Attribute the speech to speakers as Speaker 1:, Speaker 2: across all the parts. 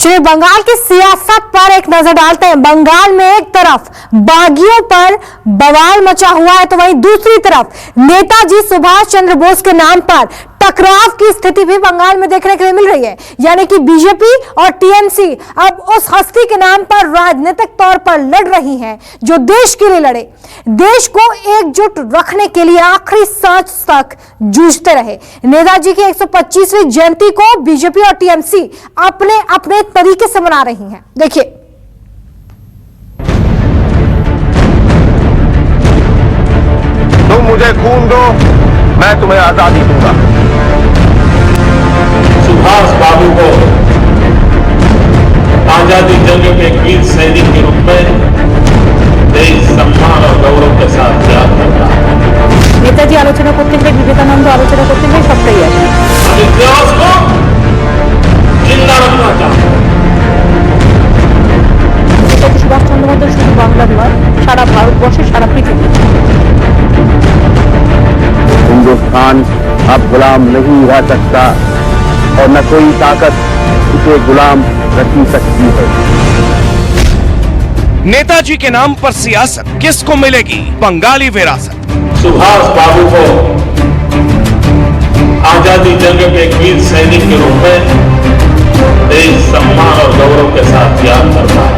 Speaker 1: चलिए बंगाल की सियासत पर एक नजर डालते हैं। बंगाल में एक तरफ बागियों पर बवाल मचा हुआ है तो वहीं दूसरी तरफ नेताजी सुभाष चंद्र बोस के नाम पर टकराव की स्थिति भी बंगाल में देखने के लिए मिल रही है। यानी कि बीजेपी और टीएमसी अब उस हस्ती के नाम पर राजनीतिक तौर पर लड़ रही हैं जो देश के लिए लड़े, देश को एकजुट रखने के लिए आखिरी सांस तक जूझते रहे। नेताजी की 125वीं जयंती को बीजेपी और टीएमसी अपने अपने तरीके से मना रही हैं। देखिए,
Speaker 2: तुम मुझे खून दो, मैं तुम्हें आजादी दूंगा।
Speaker 3: सुभाष बाबू को आजादी जंग के वीर सैनिक के रूप में देश सम्मान और गौरव के साथ याद करता है।
Speaker 1: नेताजी आलोचना करते हुए, विवेकानंद आलोचना करते हुए सबसे ही है।
Speaker 3: हम इतिहास को जिंदा रखना चाहते हैं।
Speaker 1: नेताजी सुभाष चंद्र बोस शुद्ध बांग्ला नয়, सारा भारतवर्षे सारा पृथ्वी।
Speaker 2: हिंदुस्तान अब गुलाम नहीं रह सकता और न कोई ताकत उसे गुलाम रख सकती है।
Speaker 4: नेताजी के नाम पर सियासत किसको मिलेगी बंगाली विरासत।
Speaker 3: सुभाष बाबू को आजादी जंग के वीर सैनिक के रूप में देश सम्मान और गौरव के साथ याद करता है।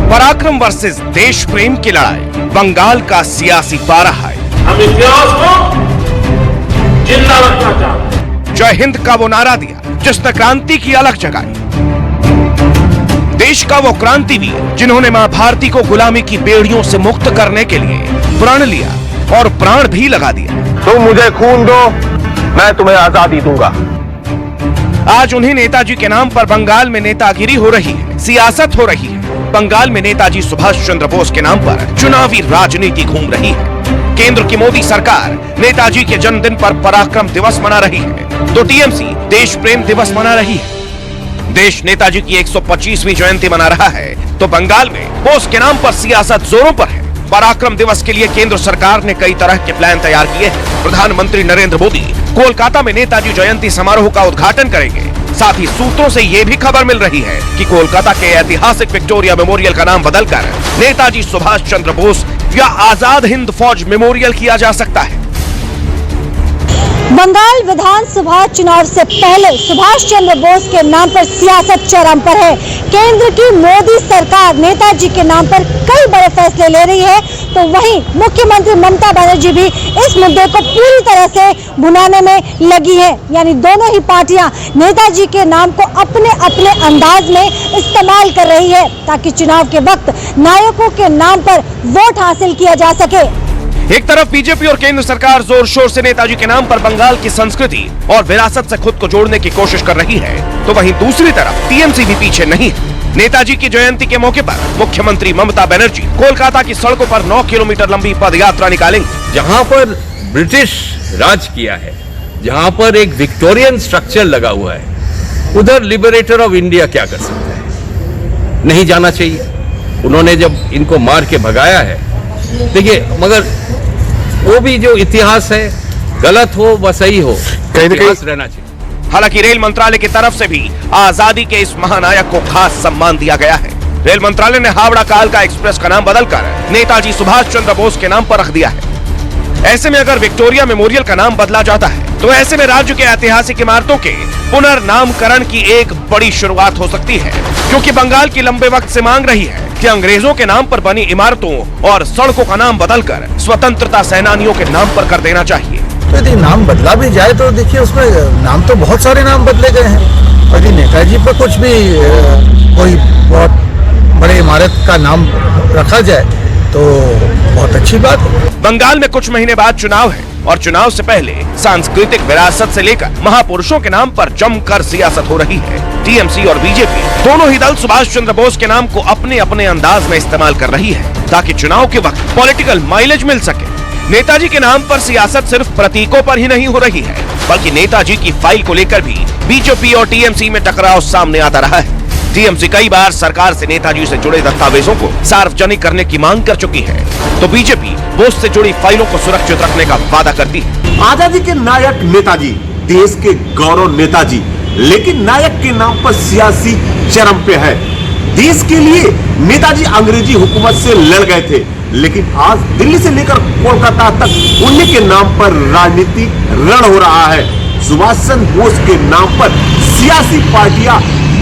Speaker 4: पराक्रम वर्सेस देश प्रेम की लड़ाई बंगाल का सियासी पारा है।
Speaker 3: हम इतिहास को जिंदा रखना चाहते हैं।
Speaker 4: जय हिंद का वो नारा दिया जिसने क्रांति की अलग जगाई। देश का वो क्रांतिवीर जिन्होंने मां भारती को गुलामी की बेड़ियों से मुक्त करने के लिए प्रण लिया और प्राण भी लगा दिया।
Speaker 2: तुम मुझे खून दो, मैं तुम्हें आजादी दूंगा।
Speaker 4: आज उन्हीं नेताजी के नाम पर बंगाल में नेतागिरी हो रही है, सियासत हो रही है। बंगाल में नेताजी सुभाष चंद्र बोस के नाम पर चुनावी राजनीति घूम रही है। केंद्र की मोदी सरकार नेताजी के जन्मदिन पर पराक्रम दिवस मना रही है तो टीएमसी देश प्रेम दिवस मना रही है। देश नेताजी की 125वीं जयंती मना रहा है तो बंगाल में बोस के नाम पर सियासत जोरों पर है। पराक्रम दिवस के लिए केंद्र सरकार ने कई तरह के प्लान तैयार किए हैं। प्रधानमंत्री नरेंद्र मोदी कोलकाता में नेताजी जयंती समारोह का उद्घाटन करेंगे। साथ ही सूत्रों से यह भी खबर मिल रही है कि कोलकाता के ऐतिहासिक विक्टोरिया मेमोरियल का नाम बदलकर नेताजी सुभाष चंद्र बोस या आजाद हिंद फौज मेमोरियल किया जा सकता है।
Speaker 1: बंगाल विधानसभा चुनाव से पहले सुभाष चंद्र बोस के नाम पर सियासत चरम पर है। केंद्र की मोदी सरकार नेताजी के नाम पर कई बड़े फैसले ले रही है तो वहीं मुख्यमंत्री ममता बनर्जी भी इस मुद्दे को पूरी तरह से भुनाने में लगी है। यानी दोनों ही पार्टियां नेताजी के नाम को अपने अपने अंदाज में इस्तेमाल कर रही है ताकि चुनाव के वक्त नायकों के नाम पर वोट हासिल किया जा सके।
Speaker 4: एक तरफ बीजेपी और केंद्र सरकार जोर शोर से नेताजी के नाम पर बंगाल की संस्कृति और विरासत से खुद को जोड़ने की कोशिश कर रही है तो वहीं दूसरी तरफ टीएमसी भी पीछे नहीं है। नेताजी की जयंती के मौके पर मुख्यमंत्री ममता बनर्जी कोलकाता की सड़कों पर 9 किलोमीटर लंबी पदयात्रा निकालेंगे।
Speaker 5: जहां पर ब्रिटिश राज किया है, जहां पर एक विक्टोरियन स्ट्रक्चर लगा हुआ है, उधर लिबरेटर ऑफ इंडिया क्या कर सकता है? नहीं जाना चाहिए। उन्होंने जब इनको मार के भगाया है, देखिए, मगर वो भी जो इतिहास है, गलत हो व सही हो, इतिहास रहना चाहिए।
Speaker 4: हालांकि रेल मंत्रालय की तरफ से भी आजादी के इस महानायक को खास सम्मान दिया गया है। रेल मंत्रालय ने हावड़ा कालका एक्सप्रेस का नाम बदलकर नेताजी सुभाष चंद्र बोस के नाम पर रख दिया है। ऐसे में अगर विक्टोरिया मेमोरियल का नाम बदला जाता है तो ऐसे में राज्य के ऐतिहासिक इमारतों के पुनर्नामकरण की एक बड़ी शुरुआत हो सकती है, क्योंकि बंगाल की लंबे वक्त से मांग रही है कि अंग्रेजों के नाम पर बनी इमारतों और सड़कों का नाम बदलकर स्वतंत्रता सेनानियों के नाम पर कर देना चाहिए।
Speaker 6: तो यदि नाम बदला भी जाए तो देखिए, उसमें नाम तो बहुत सारे नाम बदले गए हैं और यदि नेताजी पर कुछ भी कोई बहुत बड़े इमारत का नाम रखा जाए तो बहुत अच्छी बात है।
Speaker 4: बंगाल में कुछ महीने बाद चुनाव है और चुनाव से पहले सांस्कृतिक विरासत से लेकर महापुरुषों के नाम पर जमकर सियासत हो रही है। टीएमसी और बीजेपी दोनों ही दल सुभाष चंद्र बोस के नाम को अपने अपने अंदाज में इस्तेमाल कर रही है ताकि चुनाव के वक्त पॉलिटिकल माइलेज मिल सके। नेताजी के नाम पर सियासत सिर्फ प्रतीकों पर ही नहीं हो रही है बल्कि नेताजी की फाइल को लेकर भी बीजेपी और टीएमसी में टकराव सामने आता रहा है। टीएमसी कई बार सरकार से नेताजी से जुड़े दस्तावेजों को सार्वजनिक करने की मांग कर चुकी है तो बीजेपी बोस से जुड़ी फाइलों को सुरक्षित रखने का वादा करती है।
Speaker 7: आजादी के नायक नेताजी, देश के गौरव नेताजी लेकिन नायक के नाम पर सियासी चरम पे है। देश के लिए नेताजी अंग्रेजी हुकूमत से लड़ गए थे, लेकिन आज दिल्ली से लेकर कोलकाता तक उन्हीं के नाम पर राजनीतिक रण हो रहा है। सुभाष चंद्र बोस के नाम पर सियासी पार्टियां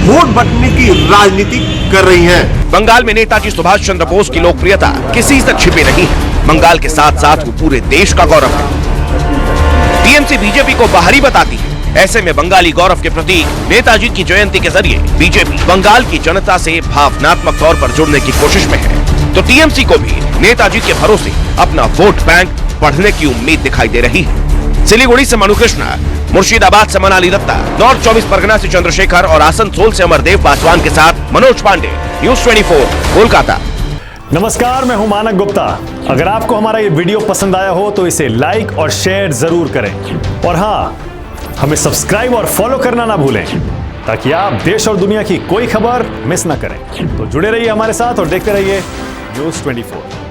Speaker 7: वोट बंटने की राजनीति कर रही हैं।
Speaker 4: बंगाल में नेताजी सुभाष चंद्र बोस की लोकप्रियता किसी से छिपी नहीं है। बंगाल के साथ साथ वो पूरे देश का गौरव है। टीएमसी बीजेपी को बाहरी बताती है। ऐसे में बंगाली गौरव के प्रतीक नेताजी की जयंती के जरिए बीजेपी बंगाल की जनता से भावनात्मक तौर पर जुड़ने की कोशिश में है, तो टीएमसी को भी नेताजी के भरोसे अपना वोट बैंक बढ़ने की उम्मीद दिखाई दे रही है। सिलीगुड़ी से मनु कृष्णा, मुर्शिदाबाद से मनाली दत्ता, नॉर्थ 24 परगना से चंद्रशेखर और आसनसोल से अमरदेव पासवान के साथ मनोज पांडे, न्यूज 24 कोलकाता।
Speaker 8: नमस्कार, मैं हूं मानक गुप्ता। अगर आपको हमारा ये वीडियो पसंद आया हो तो इसे लाइक और शेयर जरूर करें, और हाँ, हमें सब्सक्राइब और फॉलो करना ना भूलें ताकि आप देश और दुनिया की कोई खबर मिस ना करें। तो जुड़े रहिए हमारे साथ और देखते रहिए न्यूज 24।